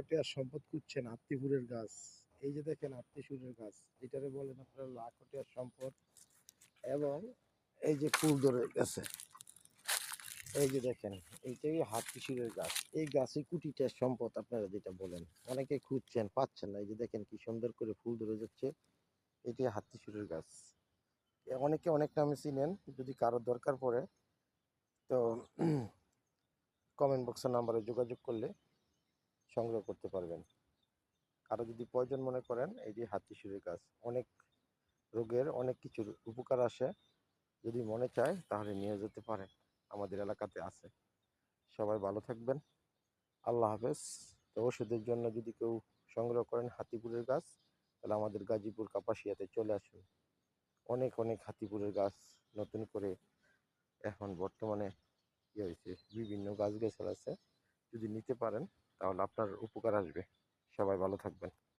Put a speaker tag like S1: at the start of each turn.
S1: লাখটিয়ার সম্পদ খুঁজছেন, আত্মীপুরের গাছ। এই যে দেখেন আত্মীসুরের গাছ, এটারে বলেন আপনারা লাখটিয়ার সম্পদ। এবং এই যে ফুল ধরে গেছে, এই যে দেখেন, এইটাই হাতকিশোরের গাছ। এই গাছে কুটিটার সম্পদ আপনারা যেটা বলেন, অনেকে খুঁজছেন পাচ্ছেন না। এই যে দেখেন কি সুন্দর করে ফুল ধরে যাচ্ছে, এটি হাতকিশোরের গাছ। অনেকে অনেক নামে চিনেন, যদি কারো দরকার পড়ে তো কমেন্ট বক্সের নাম্বারে যোগাযোগ করলে সংগ্রহ করতে পারবেন। কারো যদি প্রয়োজন মনে করেন, এই যে হাতকিশোরের গাছ অনেক রোগের অনেক কিছুর উপকার আসে। যদি মনে চায় তাহলে নিয়ে যেতে পারেন, আমাদের এলাকাতে আছে। সবাই ভালো থাকবেন, আল্লাহ হাফেজ। তো ওষুধের জন্য যদি কেউ সংগ্রহ করেন হাতিপুরের গাছ, তাহলে আমাদের গাজীপুর কাপাসিয়াতে চলে আসুন। অনেক অনেক হাতিপুরের গাছ নতুন করে এখন বর্তমানে ইয়ে হয়েছে, বিভিন্ন গাছ গাছাল আছে। যদি নিতে পারেন তাহলে আপনার উপকার আসবে। সবাই ভালো থাকবেন।